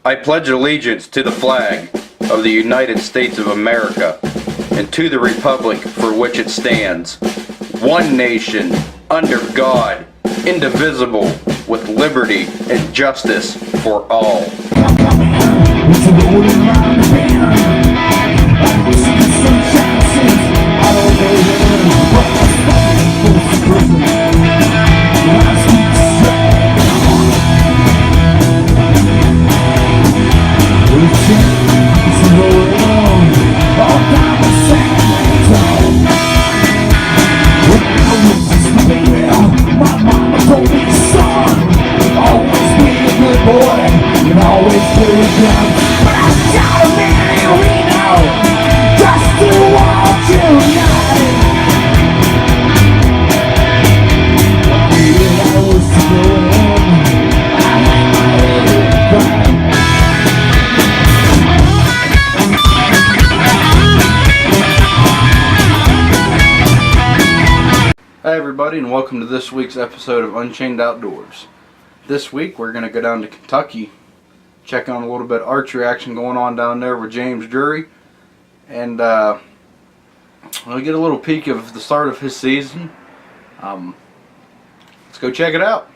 I pledge allegiance to the flag of the United States of America and to the republic for which it stands, one nation, under God, indivisible, with liberty and justice for all. Hi everybody, and welcome to this week's episode of Unchained Outdoors. This week we're going to go down to Kentucky, check on a little bit of archery action going on down there with James Drury, and we'll get a little peek of the start of his season. Let's go check it out.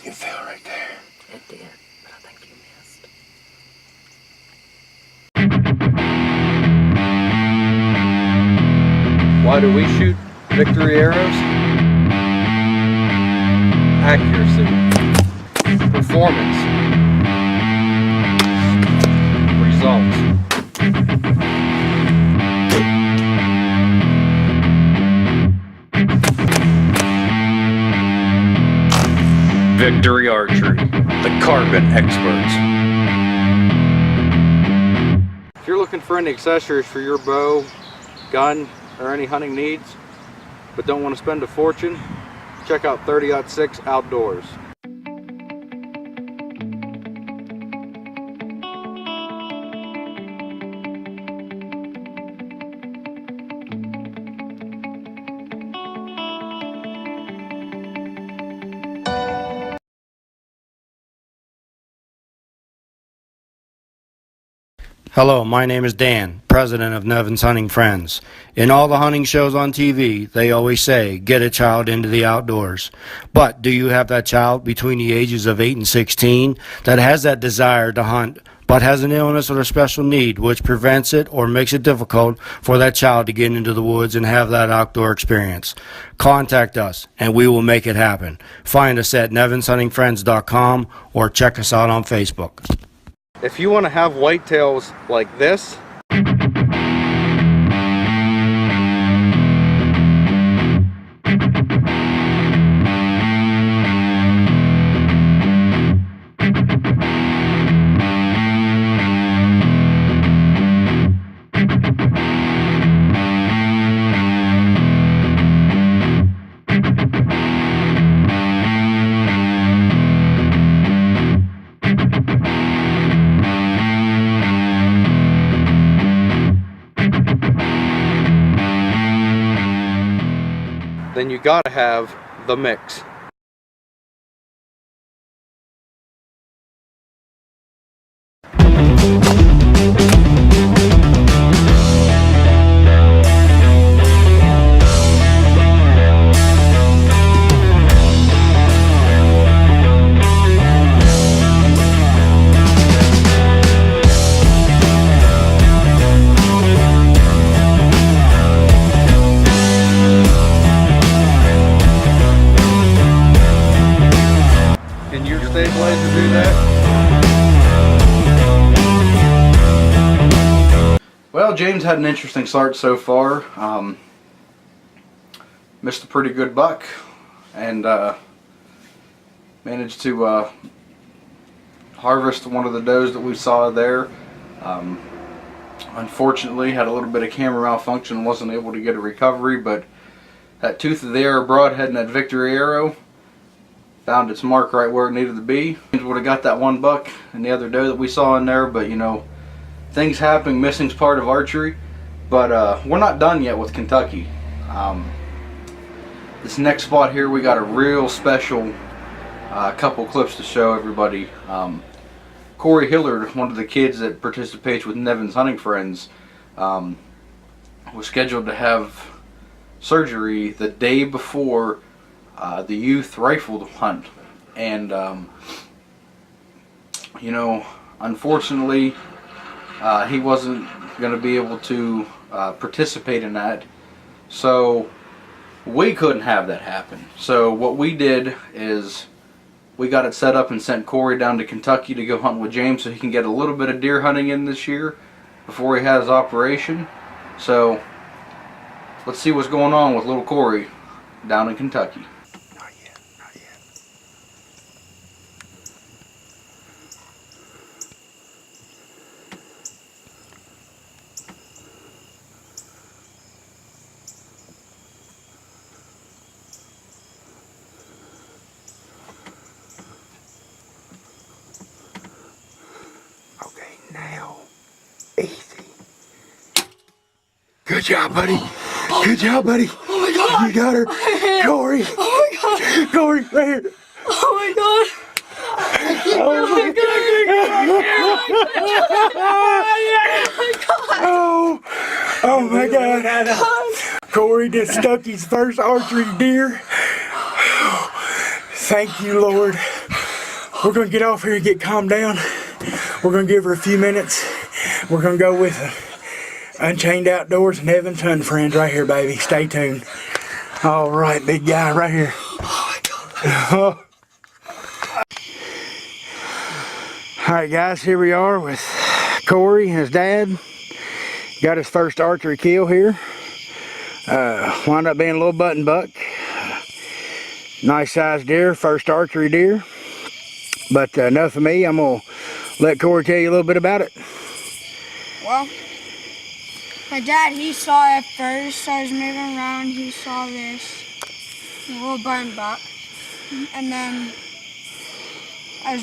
It fell right there. It did, but I think you missed. Why do we shoot victory arrows? Accuracy, performance, results. Victory Archery, the carbon experts. If you're looking for any accessories for your bow, gun, or any hunting needs, but don't want to spend a fortune, check out 30-06 Outdoors. Hello, my name is Dan, president of Nevin's Hunting Friends. In all the hunting shows on TV, they always say, get a child into the outdoors. But do you have that child between the ages of 8 and 16 that has that desire to hunt, but has an illness or a special need which prevents it or makes it difficult for that child to get into the woods and have that outdoor experience? Contact us and we will make it happen. Find us at nevinshuntingfriends.com or check us out on Facebook. If you want to have whitetails like this, then you gotta have the mix. Can your stabilizer do that? Well, James had an interesting start so far. Missed a pretty good buck and managed to harvest one of the does that we saw there. Unfortunately, had a little bit of camera malfunction, wasn't able to get a recovery, but that tooth of the arrow broadhead and that victory arrow found its mark right where it needed to be. Would have got that one buck and the other doe that we saw in there, but you know, things happen. Missing's part of archery. But we're not done yet with Kentucky. This next spot here, we got a real special couple clips to show everybody. Corey Hillard, one of the kids that participates with Nevin's Hunting Friends, was scheduled to have surgery the day before the youth rifle hunt, and you know, unfortunately he wasn't going to be able to participate in that, so we couldn't have that happen. So what we did is we got it set up and sent Corey down to Kentucky to go hunt with James so he can get a little bit of deer hunting in this year before he has operation. So let's see what's going on with little Corey down in Kentucky. Now, easy. Good job, buddy. Good job, buddy. Oh my god! You got her. Corey. Oh my god! Corey, right here. Oh my god! Oh my god! Oh my god. Corey just stuck his first archery deer. Thank you, Lord. We're going to get off here and get calmed down. We're going to give her a few minutes. We're going to go with Unchained Outdoors and Nevin's Hunting Friends right here, baby. Stay tuned. All right, big guy right here. Oh my god! All right, guys, here we are with Corey and his dad. Got his first archery kill here. Wound up being a little button buck. Nice sized deer, first archery deer. But enough of me, I'm going to let Corey tell you a little bit about it. Well, My dad, he saw it first. I was moving around. He saw this little button buck, and then I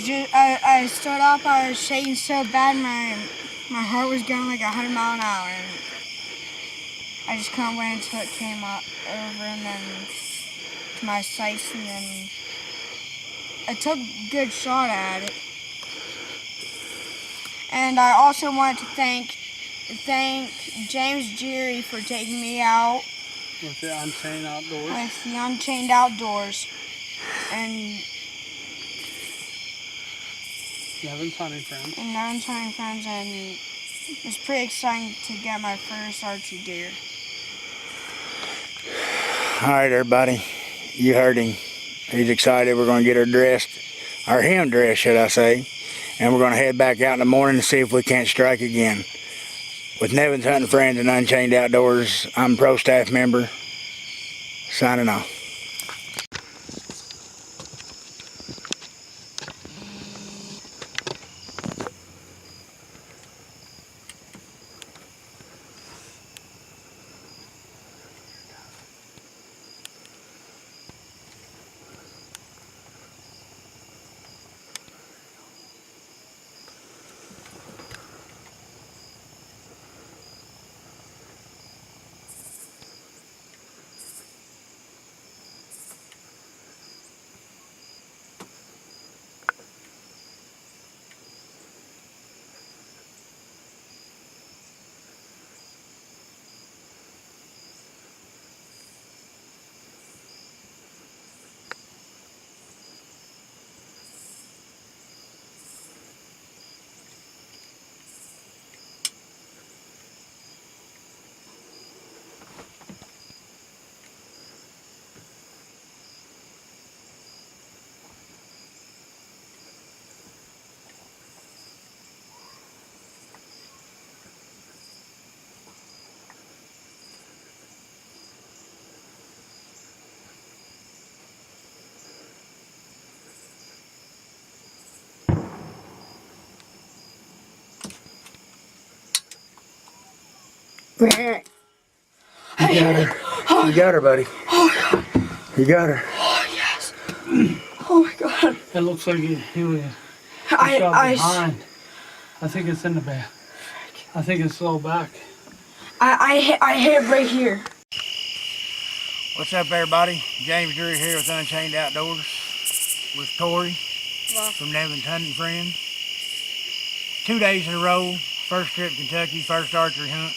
stood up. I was shaking so bad, my heart was going like 100 miles an hour. And I just couldn't wait until it came up over and then to my sights, and then I took a good shot at it. And I also want to thank James Geary for taking me out with the Unchained Outdoors. with the Unchained Outdoors. And Nevin's Hunting Friends. And Nevin's Hunting Friends, and it was pretty exciting to get my first archery deer. All right, everybody, you heard him. He's excited. We're going to get her dressed, or him dressed, should I say, and we're going to head back out in the morning and see if we can't strike again. With Nevin's Hunting Friends and Unchained Outdoors, I'm pro staff member, signing off. You got her. You got her, buddy. You got her. Oh, yes. Oh, my God. It looks like he was shot behind. I think it's in the back. I think it's low back. I hit it right here. What's up, everybody? James Drew here with Unchained Outdoors with Tori from Nevin's Hunting Friends. 2 days in a row, first trip to Kentucky, first archery hunt.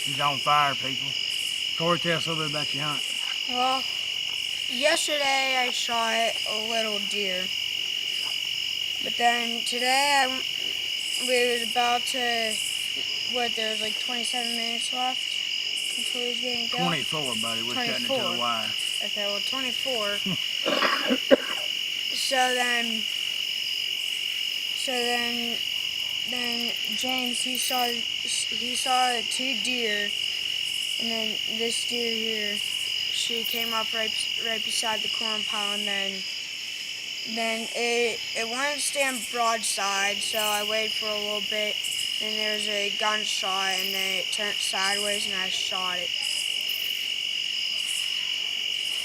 He's on fire, people. Tori, tell us a little bit about your hunt. Well, yesterday I shot a little deer. But then today we was about to, there was like 27 minutes left until he was getting going. 24, buddy. We're cutting it to the wire. Okay, well, 24. Then James, he saw 2 deer, and then this deer here, she came up right beside the corn pile, and then it wanted to stand broadside, so I waited for a little bit, and there was a gunshot, and then it turned sideways, and I shot it.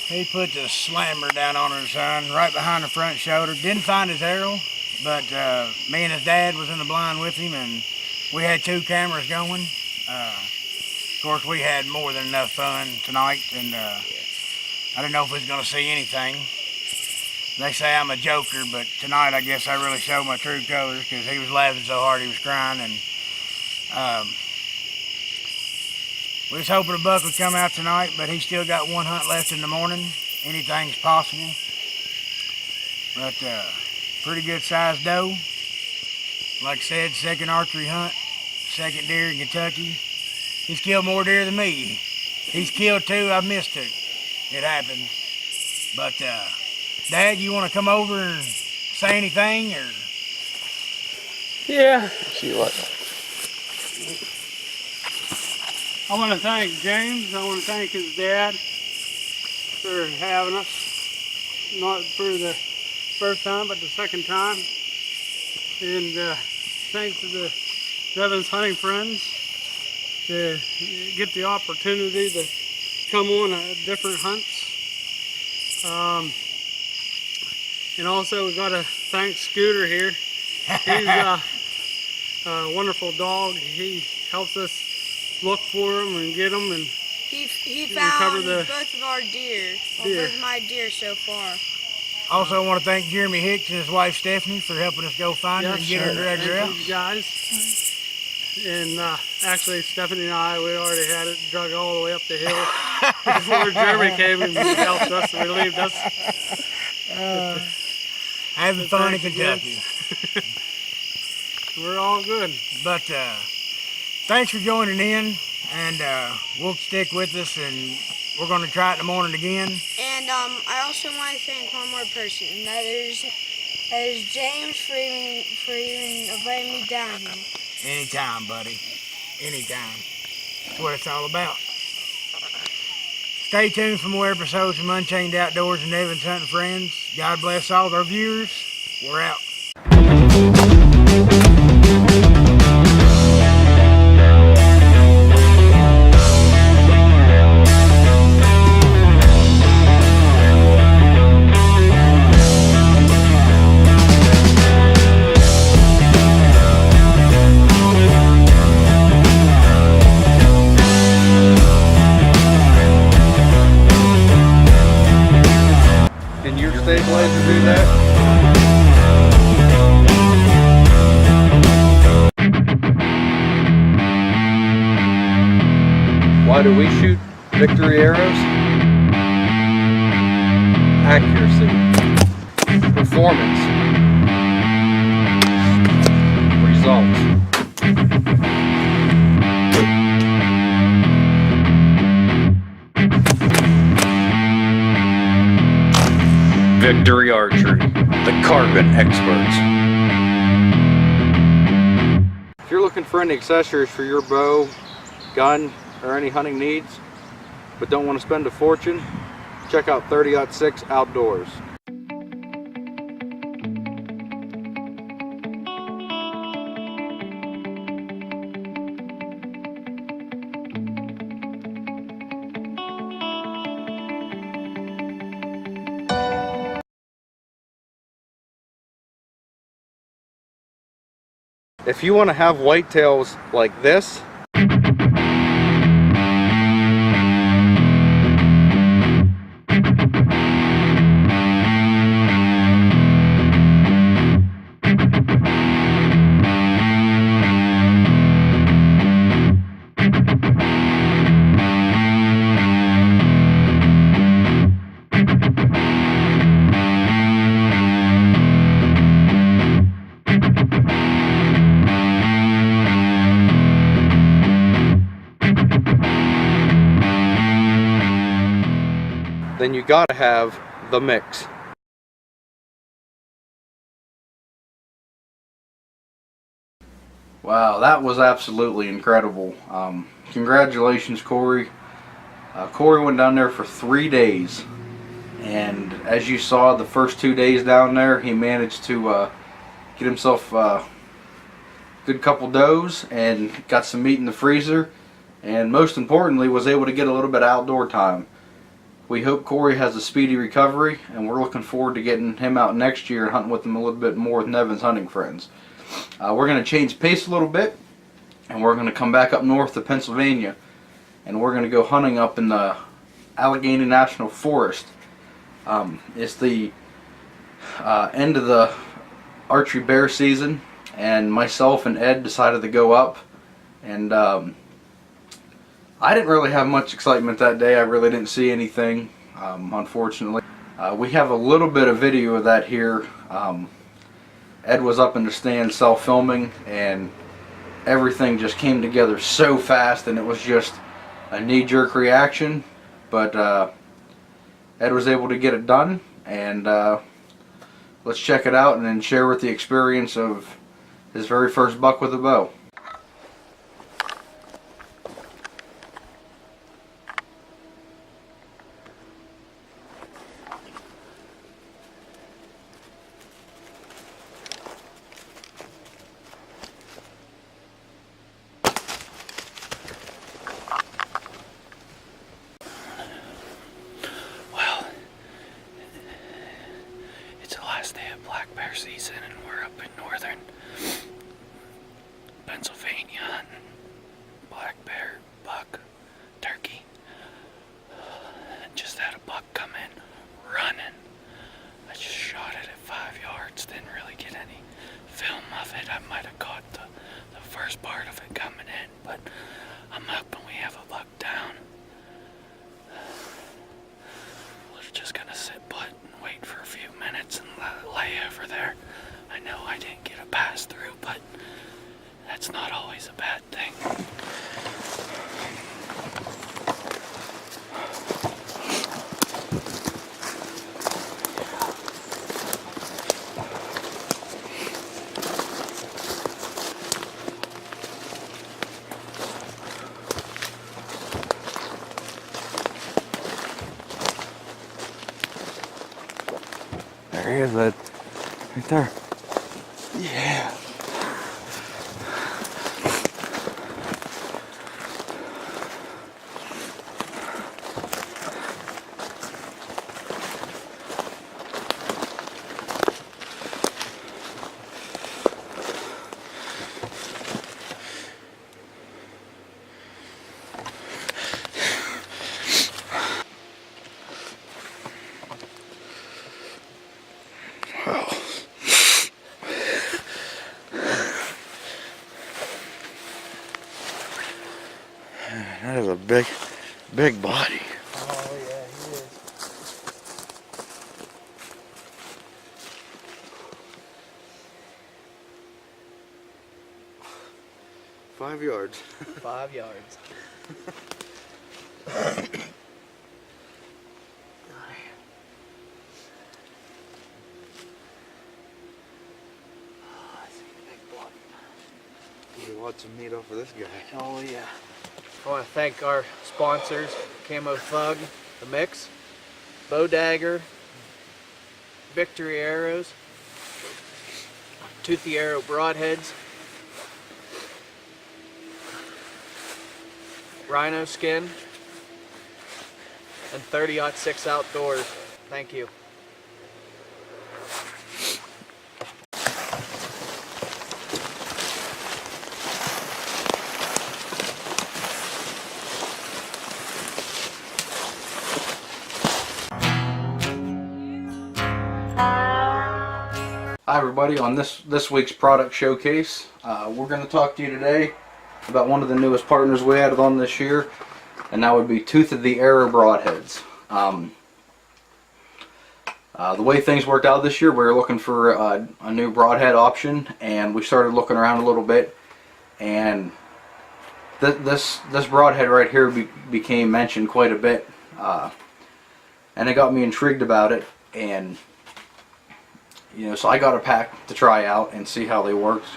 He put the slammer down on her, son, right behind the front shoulder. Didn't find his arrow, but me and his dad was in the blind with him, and we had 2 cameras going. Of course, we had more than enough fun tonight, and I didn't know if we was going to see anything. They say I'm a joker, but tonight I guess I really showed my true colors because he was laughing so hard he was crying, and we was hoping a buck would come out tonight, but he's still got 1 hunt left in the morning. Anything's possible. But pretty good sized doe. Like I said, second archery hunt, second deer in Kentucky. He's killed more deer than me. He's killed 2, I've missed 2. It happens. But Dad, you want to come over and say anything, or? Yeah. See what? I want to thank James. I want to thank his dad for having us. Not for the first time, but the second time. And thanks to the Nevin's Hunting Friends to get the opportunity to come on different hunts. And also we got to thank Scooter here. He's a wonderful dog. He helps us look for them and get them, and He cover found the both of our deer. Well, both of my deer so far. Also, I want to thank Jeremy Hicks and his wife Stephanie for helping us go find her and get her and drag her out. thank you guys. And actually, Stephanie and I, we already had it drug all the way up the hill before Jeremy came and helped us and relieved us. Having fun in Kentucky. We're all good. But thanks for joining in, and we'll stick with us, and we're going to try it in the morning again. And I also want to thank one more person, and that is James for even inviting me down here. Anytime, buddy. Anytime. That's what it's all about. Stay tuned for more episodes from Unchained Outdoors and Nevin's Hunting Friends. God bless all of our viewers. We're out. Can your stabilizer do that? Why do we shoot victory arrows? Accuracy, performance, results. Victory Archery, the carbon experts. If you're looking for any accessories for your bow, gun, or any hunting needs, but don't want to spend a fortune, check out 30-06 Outdoors. If you want to have whitetails like this, then you gotta have the mix. Wow, that was absolutely incredible. Congratulations, Corey. Corey went down there for 3 days, and as you saw, the first 2 days down there, he managed to get himself a good couple does and got some meat in the freezer, and most importantly, was able to get a little bit of outdoor time. We hope Corey has a speedy recovery, and we're looking forward to getting him out next year and hunting with him a little bit more with Nevin's Hunting Friends. We're going to change pace a little bit, and we're going to come back up north to Pennsylvania, and we're going to go hunting up in the Allegheny National Forest. It's the end of the archery bear season, and myself and Ed decided to go up, and I didn't really have much excitement that day. I really didn't see anything, unfortunately. We have a little bit of video of that here. Ed was up in the stand self-filming, and everything just came together so fast, and it was just a knee-jerk reaction. But Ed was able to get it done, and let's check it out and then share with the experience of his very first buck with a bow. season, and we're up in northern Pennsylvania hunting black bear, buck, turkey. Just had a buck come in running. I just shot it at 5 yards, didn't really get any film of it. I might have caught the first part of it coming in, but I'm hoping we have a buck down. We're just gonna sit put and wait for a few minutes and lay over there. I know I didn't get a pass through, but that's not always a bad thing. There he is, right there. Yeah. That is a big body. Oh yeah, he is. Five yards. 5 yards. You want some meat off of this guy. Oh yeah. I want to thank our sponsors, Camo Thug, The Mix, Bow Dagger, Victory Arrows, Toothy Arrow Broadheads, Rhino Skin, and 30-06 Outdoors. Thank you. Hi everybody, on this week's product showcase, we're going to talk to you today about one of the newest partners we added on this year, and that would be Tooth of the Arrow broadheads. The way things worked out this year, we were looking for a new broadhead option, and we started looking around a little bit, and this broadhead right here became mentioned quite a bit, and it got me intrigued about it, and so I got a pack to try out and see how they worked,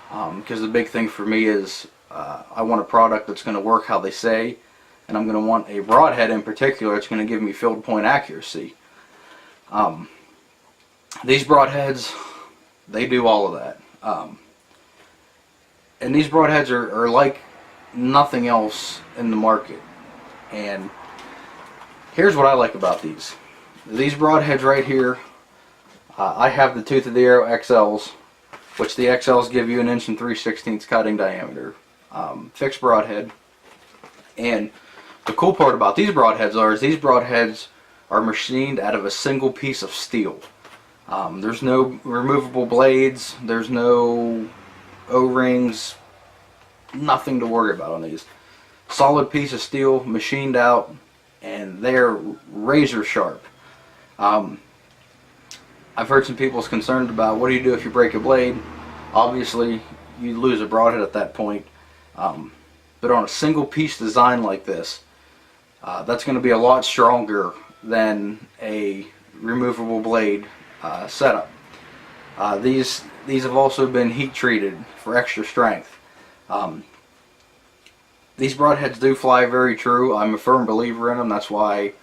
because the big thing for me is I want a product that's going to work how they say, and I'm going to want a broadhead in particular that's going to give me field point accuracy. These broadheads, they do all of that, and these broadheads are like nothing else in the market. And here's what I like about these broadheads right here. I have the Tooth of the Arrow XLs, which the XLs give you 1 3/16 inch cutting diameter, fixed broadhead. And the cool part about these broadheads is these broadheads are machined out of a single piece of steel. There's no removable blades, there's no O-rings, nothing to worry about on these. Solid piece of steel, machined out, and they're razor sharp. I've heard some people's concerned about what do you do if you break a blade. Obviously you lose a broadhead at that point, but on a single piece design like this, that's going to be a lot stronger than a removable blade setup. These have also been heat treated for extra strength. These broadheads do fly very true. I'm a firm believer in them. That's why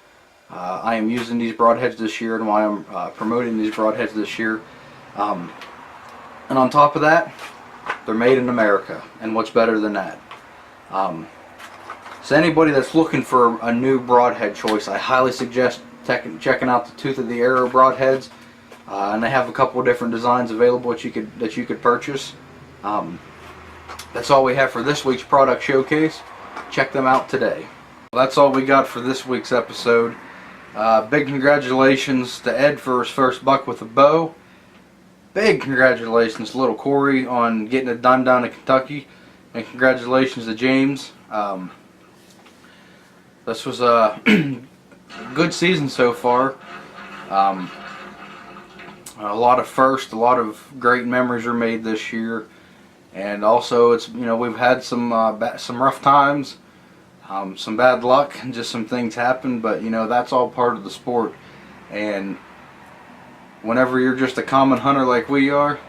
I am using these broadheads this year, and why I'm promoting these broadheads this year. And on top of that, they're made in America, and what's better than that? So anybody that's looking for a new broadhead choice, I highly suggest checking out the Tooth of the Arrow broadheads. and they have a couple of different designs available that you could purchase. That's all we have for this week's product showcase. Check them out today. Well, that's all we got for this week's episode. Big congratulations to Ed for his first buck with a bow. Big congratulations to little Corey on getting it done down in Kentucky. And congratulations to James. This was a good season so far. A lot of firsts, a lot of great memories are made this year. And also, it's, you know, we've had some rough times, some bad luck, and just some things happen. But you know, that's all part of the sport. And whenever you're just a common hunter like we are,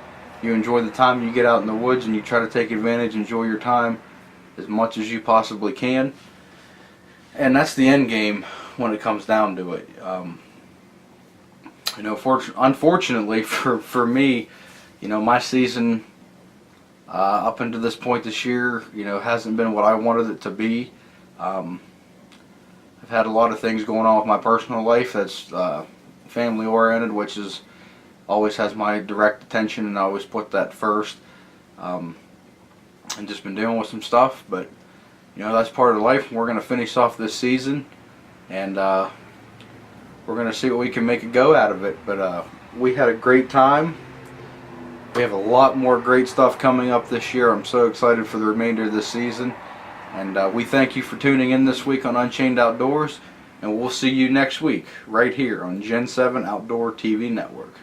you enjoy the time you get out in the woods, and you try to take advantage, enjoy your time as much as you possibly can. And that's the end game when it comes down to it. You know, unfortunately for me, you know, my season up until this point this year, you know, hasn't been what I wanted it to be. I've had a lot of things going on with my personal life that's family oriented, which is always has my direct attention, and I always put that first. And just been dealing with some stuff, but you know, that's part of life. We're going to finish off this season, and we're going to see what we can make a go out of it. But we had a great time. We have a lot more great stuff coming up this year. I'm so excited for the remainder of this season. And we thank you for tuning in this week on Unchained Outdoors. And we'll see you next week right here on Gen 7 Outdoor TV Network.